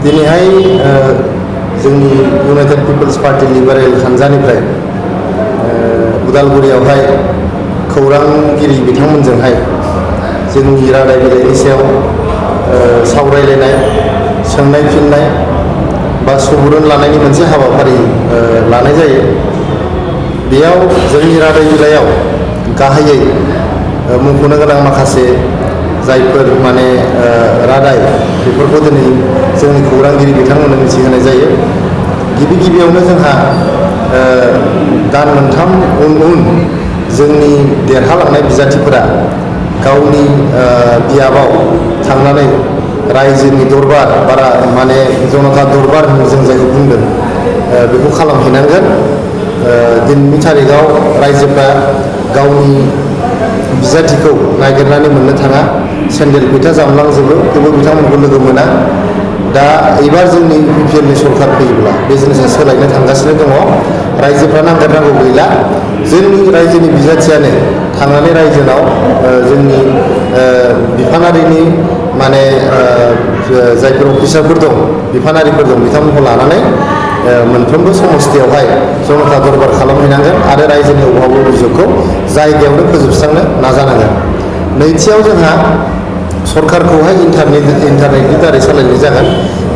दिनैहाय जोंनि United people's party liberal हान्जानिफ्राय उदालगुरियावहाय खौरांगिरि बिथांमोनजोंहाय जोंनि रादाय बिलाइनि सायाव सावरायलायनाय, सोंनाय फिननाय बा सुबुरुन लानायनि मोनसे हाबाफारि लानाय जायो। बेयाव जोंनि रादाय बिलाइयाव गाहायै मुंख'नो गोनां माखासे जायफोर रादाय बेफोरखौ दिनै जोंनि खौरांगिरि बिथांमोननो मिथिहोनाय जायो। गिबियावनो जोंहा दान मोनथाम उन जोंनि देरहालांनाय बिजाथिफोरा गावनि बियाबाव थांनानै रायजोनि दरबार जनता दरबार जों जायखौ बुंदों बेखौ खालामहैनांगोन। दिनैनि थारिखआव रायजोफ्रा गावनि बिजाथिखौ नागिरनानै मोननो थाङा, सेन्देल फैथा जामलांजोबो, थेवबो बिथांमोनखौ लोगो मोना। दा एबार जोंनि UPN सरकार फैयोब्ला बे जिनिसा सोलायनो थांगासिनो दङ। रायजोफ्रा नागिरनांगौ गैला, जोंनि रायजोनि बिजाथियानो थांनानै रायजोनाव जोंनि बिफानारिनि जायफोर अफिसारफोर दं, बिफानारिफोर दं, बिथांमोनखौ लानानै मोनफ्रोमबो समस्थियावहाय जनता दरबार खालामहैनांगोन आरो रायजोनि अभाब अभियोगखौ जायगायावनो फोजोबस्रांनो नाजानांगोन। नैथियाव जोंहा सरकारखौहाय इन्टारनेटनि दारै सालायनाय जागोन।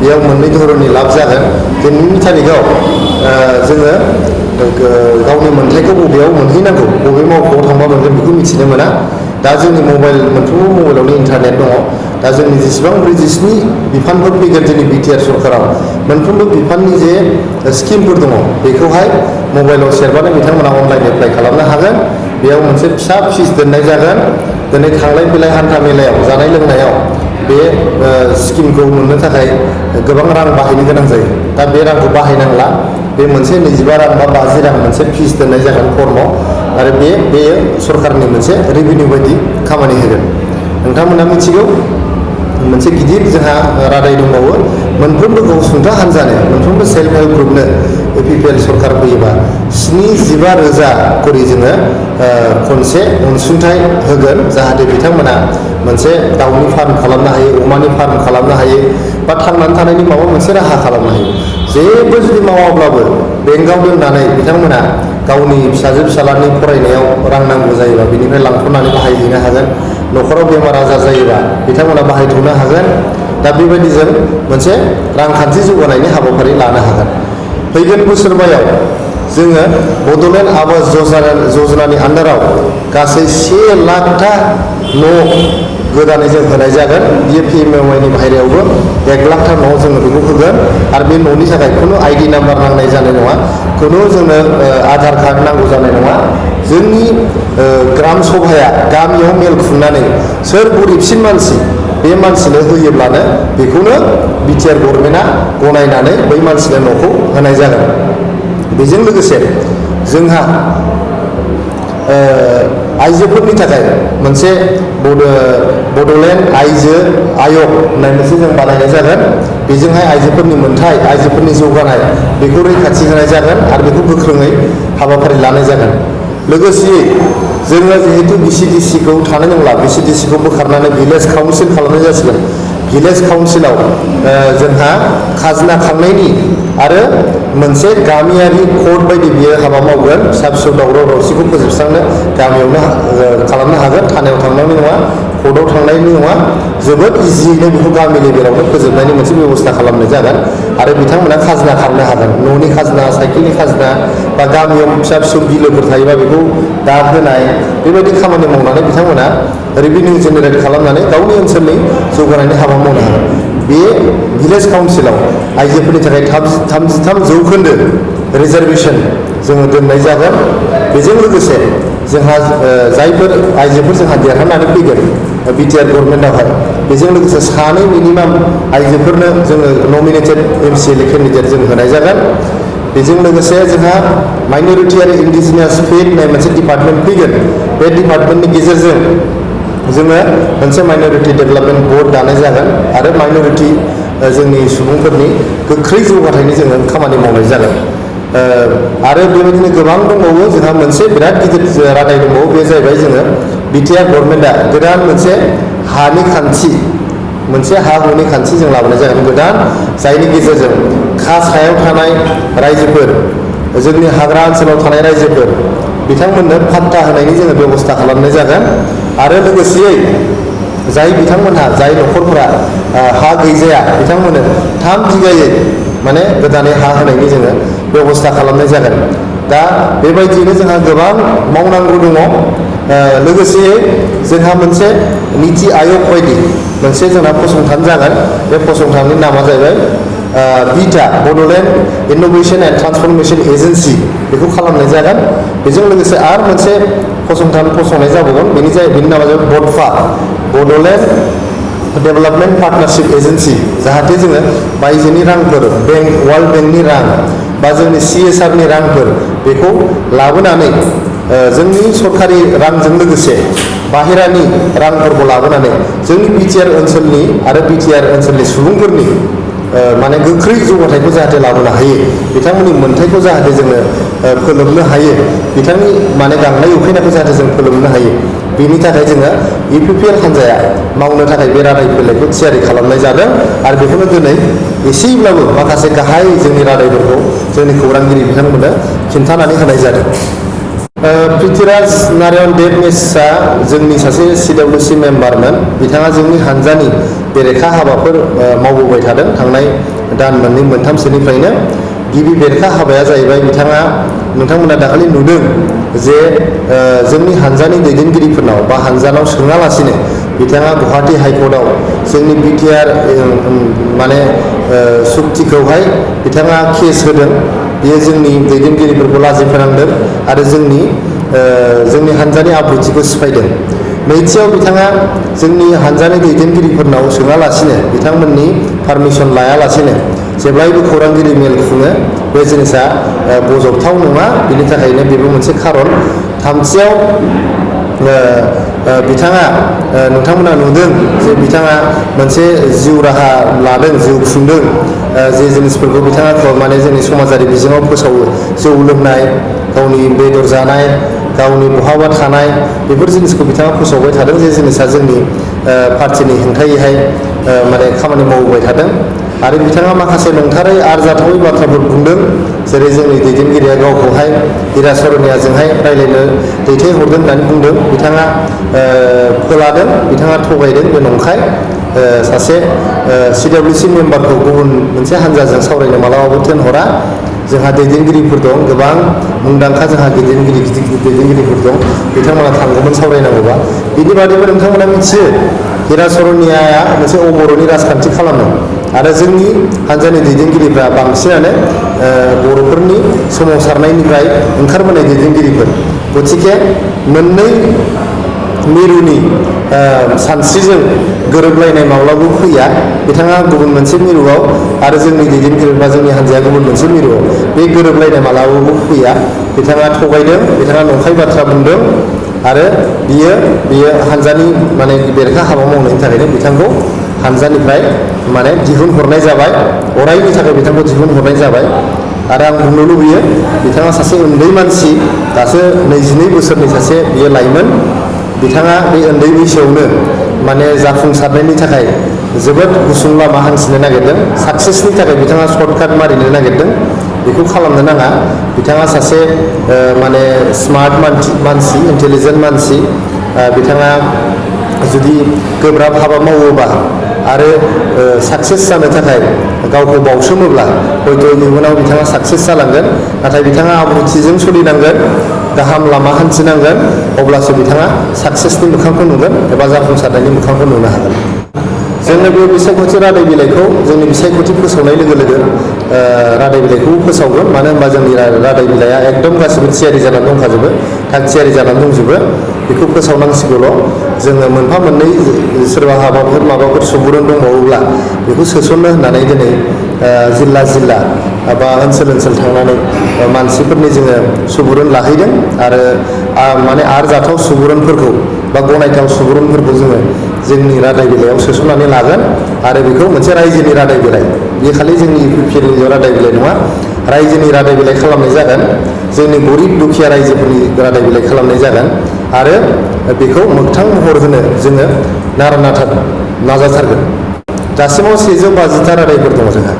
बेयाव मोननै धरननि लाब जागोन। दिनैनि थारिखआव जोङो गावनि मोन्थायखौ बबेयाव मोनहैनांगौ, बबे मावख'आव थांबा मोनगोन बेखौ मिथिनो मोना। दा जोंनि मोनफ्रोमबो मबाइलावनो इन्टारनेट दङ। दा जोंनि जेसेबां 47 बिफानफोर फैगोन जोंनि BTR सरकाराव, मोनफ्रोमबो बिफाननि जे स्किमफोर दङ बेखौहाय मबाइलाव सेरबानो बिथांमोना अनलाइन एप्लाइ खालामनो हागोन। बेयाव मोनसे फिसा फिस दोननाय जागोन। दिनै थांलाय फैलाय हान्था मेलायाव, जानाय लोंनायाव बे स्किमखौ मोननो थाखाय गोबां रां बाहायनो गोनां जायो। दा बे रांखौ बाहायनांला। बे मोनसे 25 रां बा 50 रां मोनसे फिस दोननाय जागोन फर्मआव, आरो बेयो सरकारनि मोनसे रेभिनिउ बायदि खामानि होगोन। नोंथांमोना मिथिगौ, मोनसे गिदिर जोंहा रादाय दंबावो। मोनफ्रोमबो गावसुंथा हान्जानो, मोनफ्रोमबो सेल्फ हेल्प ग्रुपनो UPN सरकार फैयोबा 75,000 करि जोङो खनसे अनसुंथाइ होगोन, जाहाथे बिथांमोना मोनसे दाउनि फार्म खालामनो हायो, अमानि फार्म खालामनो हायो, बा थांनानै थानायनि माबा मोनसे राहा खालामनो हायो। जेबो जुदि मावाब्लाबो बेंकआव दोननानै बिथांमोना गावनि फिसाजो फिसालानि फरायनायाव रां नांगौ जायोबा बिनिफ्राय लांथ'नानै बाहायहैनो हागोन। न'खराव बेमार आजार जायोबा बिथांमोना बाहायथ'नो हागोन। दा बेबायदिजों मोनसे रांखान्थि जौगानायनि हाबाफारि लानो हागोन। फैगोन बोसोरबायाव जोङो बड'लेण्ड आवास जजनानि आन्दाराव गासै 1 लाखथा न' गोदानै जों होनाय जागोन। बियो PMAY बाहेरायावबो 1 लाखथा न' जोङो बेखौ होगोन। आरो बे न'नि थाखाय खुनु ID नाम्बार नांनाय जानाय नङा, खुनु जोंनो आधार कार्ड नांगौ जानाय नङा। जोंनि ग्राम सभाया गामियाव मेल खुंनानै सोर गरिबसिन मानसि बे मानसिनो होयोब्लानो बेखौनो BTR गभर्नमेन्टआ गनायनानै बै मानसिनो न'खौ होनाय जागोन। बेजों लोगोसे जोंहा आइजोफोरनि थाखाय मोनसे बड'लेण्ड आइजो आयग होननाय मोनसे जों बानायनाय जागोन। बेजोंहाय आइजोफोरनि मोनथाय, आइजोफोरनि जौगानाय बेखौ रैखाथि होनाय जागोन आरो बेखौ गोख्रोङै हाबाफारि लानाय जागोन। लोगोसेयै जोङो जिहेतु BCDCखौ थानो नंला, BCDCखौ बोखारनानै भिलेज काउन्सिल खालामनाय जासिगोन। भिलेज काउन्सिलाव जोंहा खाजोना खांनायनि आरो मोनसे गामियारि कर्ट बायदि बियो हाबा मावगोन। फिसा फिसौ दावराव दावसिखौ फोजोबस्रांनो गामियावनो खालामनो हागोन, थानायाव थांनांनाय नङा, कर्टआव थांनायनि नङा। जोबोद इजियैनो बेखौ गामि लेभेलावनो फोजोबनायनि मोनसे बेब'स्था खालामनाय जागोन। आरो बिथांमोना खाजोना खांनो हागोन, न'नि खाजोना, साइकेलनि खाजोना, बा गामियाव फिसा फिसौ बिलोफोर थायोबा बेखौ दाद होनाय, बेबायदि खामानि मावनानै बिथांमोना रेभिनिउ जेनेरेट खालामनानै गावनि ओनसोलनि जौगानायनि हाबा मावनो हागोन। बे भिलेज काउन्सिलाव आइजोफोरनि थाखाय 33% रिजार्भेसन जोङो दोननाय जागोन। बेजों लोगोसे जोंहा जायफोर आइजोफोर जोंहा देरहानानै फैगोन BTR गभर्नमेन्टआवहाय, बेजों लोगोसे 2 मिनिमाम आइजोफोरनो जोङो नमिनेटेड MCLA केन्डिडेट जों होनाय जागोन। बेजों लोगोसे जोंहा माइन'रिटि आरो इन्डिजिनियास फेथ होननाय मोनसे डिपार्टमेन्ट फैगोन। बे डिपार्टमेन्टनि गेजेरजों जोङो मोनसे माइन'रिटि डेभेलपमेन्ट बर्ड दानाय जागोन आरो माइन'रिटि जोंनि सुबुंफोरनि गोख्रै जौगाथायनि जोङो खामानि मावनाय जागोन। आरो बेबायदिनो गोबां दंबावो। जोंहा मोनसे बिराद गिदिर रादाय दंबावो, बे जाहैबाय जोङो BTR गभर्नमेन्टआ गोदान मोनसे हानि खान्थि मोनसे हा हुनि खान्थि जों लाबोनाय जागोन गोदान, जायनि गेजेरजों खा सायाव थानाय रायजोफोर, जोंनि हाग्रा ओनसोलाव थानाय रायजोफोर बिथांमोननो फाट्टा होनायनि जोङो बेबस्था खालामनाय जागोन। आरो लोगोसेयै जाय बिथांमोनहा, जाय न'खरफोरा हा गैजाया बिथांमोननो 3 बिगायै माने गोदानै हा होनायनि जोङो बेबस्था खालामनाय जागोन। दा बेबायदियैनो जोंहा गोबां मावनांगौ दङ। लोगोसेयै जोंहा मोनसे निति आयोग बायदि मोनसे जोंहा फसंथान जागोन। बे फसंथाननि नामा जाहैबाय beta, Bodoland invention and ट्रान्सफरमेशन agency, बेखौ खालामनाय जागोन। बेजों लोगोसे आरो मोनसे फसंथान फसंनाय जाबावगोन, बेनि नामा जाबाय बडफा, बड'लेण्ड डेभेलपमेन्ट पार्टनारशिप एजेन्सि। जाहाथे जोङो बायजोनि रांफोर, वर्ल्ड बेंकनि रां बा जोंनि CSR नि रांफोर बेखौ लाबोनानै जोंनि सरखारि रांजों लोगोसे बाहेरानि रांफोरखौ लाबोनानै जोंनि बिटिआर ओनसोलनि आरो बिटिआर ओनसोलनि सुबुंफोरनि माने गोख्रै जौगाथायखौ जाहाथे लाबोनो हायो, बिथांमोननि मोन्थायखौ जाहाथे जोङो फोलोमनो हायो, बिथांनि माने गांनाय उखैनायखौ जाहाथे जों फोलोमनो हायो, बेनि थाखाय जोङो UPPL हान्जाया मावनो थाखाय बे रादाय बिलाइखौ थियारि खालामनाय जादों। आरो बेखौनो दिनै एसेब्लाबो माखासे गाहाय जोंनि रादायफोरखौ जोंनि खौरांगिरि बिथांमोननो खिन्थानानै होनाय जादों। पृथ्वीराज नारायण देबनिसआ जोंनि सासे CWC मेम्बारमोन। बिथाङा जोंनि हान्जानि बेरेखा हाबाफोर मावबोबाय थादों थांनाय दान मोननै मोनथामसोनिफ्रायनो। गिबि बेरेखा हाबाया जाहैबाय, नोंथांमोना दाखालि नुदों जे जोंनि हान्जानि दैदेनगिरिफोरनाव बा हान्जानाव सोङालासिनो बिथाङा गुवाहाटी हाइकर्टआव जोंनि बिटिआर माने सुक्तिखौहाय बिथाङा केस होदों। बेयो जोंनि दैदेनगिरिफोरखौ लाजि फोनांदों आरो जोंनि हान्जानि आब्रुथिखौ सिफायदों। नैथियाव बिथाङा जोंनि हान्जानि दैदेनगिरिफोरनाव सोङालासिनो, बिथांमोननि पारमिसन लायालासिनो जेब्लायबो खौरांगिरि मेल खुङो। बे जिनिसा बजबथाव नङा, बिनि थाखायनो बेबो मोनसे खारन। थामथियाव बिथाङा, नोंथांमोना नुदों जे बिथाङा मोनसे जिउ राहा लादों, जिउ खुंदों। जे जिनिसफोरखौ बिथाङा माने जोंनि समाजारि बिजोङाव फोसावो, जौ लोंनाय, गावनि बेदर जानाय, गावनि बहाबा थानाय, बेफोर जिनिसखौ बिथाङा फोसावबाय थादों। जे जिनिसा जोंनि पार्टिनि हेंथायैहाय माने खामानि मावबोबाय थादों। आरो बिथाङा माखासे नंथारै आरजाथावै बाथ्राफोर बुंदों। जेरै जोंनि दैदेनगिरिया गावखौहाय हिरा सरनियाजोंहाय रायज्लायनो दैथायहरदों होननानै बुंदों। बिथाङा फोलादों, बिथाङा थगायदों, बे नंखाय। सासे CWC मेम्बारखौ गुबुन मोनसे हान्जाजों सावरायनो मालाबाबो थिनहरा। जोंहा दैदेनगिरिफोर दं, गोबां मुंदांखा जोंहा गिदिर दैदेनगिरिफोर दं, बिथांमोना थांगौमोन सावरायनांगौबा। बिनि बादैबो नोंथांमोना मिथियो, हिरा सरनियाया मोनसे अबर'नि राजखान्थि खालामो आरो जोंनि हान्जानि दैदेनगिरिफ्रा बांसिनानो बर'फोरनि सोमावसारनायनिफ्राय ओंखारबोनाय दैदेनगिरिफोर। गतिके मोननै मिरुनि सानस्रिजों गोरोबलायनाय माब्लाबो फैया। बिथाङा गुबुन मोनसे मिरुआव आरो जोंनि दैदेनगिरि बा जोंनि हान्जाया गुबुन मोनसे मिरुआव, बे गोरोबलायनाय मालाबाबो फैया। बिथाङा थगायदों, बिथाङा नंखाय बाथ्रा बुंदों आरो बियो हान्जानि माने बेरेखा हाबा मावनायनि थाखायनो बिथांखौ हान्जानिफ्राय माने दिहुनहरनाय जाबाय, अरायनि थाखाय बिथांखौ दिहुनहरनाय जाबाय। आरो आं बुंनो लुबैयो, बिथाङा सासे उन्दै मानसि, दासो 22 बोसोरनि सासे बियो लाइमोन। बिथाङा बे उन्दै बैसोआवनो माने जाफुंसारनायनि थाखाय जोबोद गुसुं लामा हान्थिनो नागिरदों। साक्सेसनि थाखाय बिथाङा सर्टकाट मारिनो नागिरदों। बेखौ खालामनो नाङा। बिथाङा सासे माने स्मार्ट मानसि, इन्टेलिजेन्ट मानसि। बिथाङा जुदि गोब्राब हाबा मावोबा आरो साक्सेस जानो थाखाय गावखौ बावसोमोब्ला हयथ' इयुनाव बिथाङा साक्सेस जालांगोन। नाथाय बिथाङा आब्रुथिजों सोलिनांगोन, गाहाम लामा हान्थिनांगोन, अब्लासो बिथाङा साक्सेसनि मोखांखौ नुगोन एबा जाफुंसारनायनि मोखांखौ नुनो हागोन। जोङो बे बिसायख'थि रादाय बिलाइखौ जोंनि बिसायख'थि फोसावनाय लोगो लोगो रादाय बिलाइखौबो फोसावगोन। मानो होनबा जोंनि रादाय बिलाइआ एकदम गासिबो थियारि जानानै दंखाजोबो, थाग थियारि जानानै दंजोबो। बेखौ फोसावनांसिगौल'। जोङो मोनफा मोननै सोरबा माबाफोर सुबुरुन दंबावोब्ला बेखौ सोसननो होननानै दिनै जिल्ला बा ओनसोल थांनानै मानसिफोरनि जोङो सुबुरुन लाहैदों। आरो माने आरजाथाव सुबुरुनफोरखौ बा गनायथाव सुबुरुनफोरखौ जोङो जोंनि रादाय बिलाइयाव सोसननानै लागोन। आरो बेखौ मोनसे रायजोनि रादाय बिलाइ, बे खालि जोंनि UPPLनि रादाय बिलाइ नङा, रायजोनि रादाय बिलाइ खालामनाय जागोन। जोंनि गरिब दुखिया रायजोफोरनि रादाय बिलाइ खालामनाय जागोन। आरो बेखौ मोगथां महर होनो जोङो नारा नाथा नाजाथारगोन। दासिमाव 150टा रादायफोर दङ जोंहा।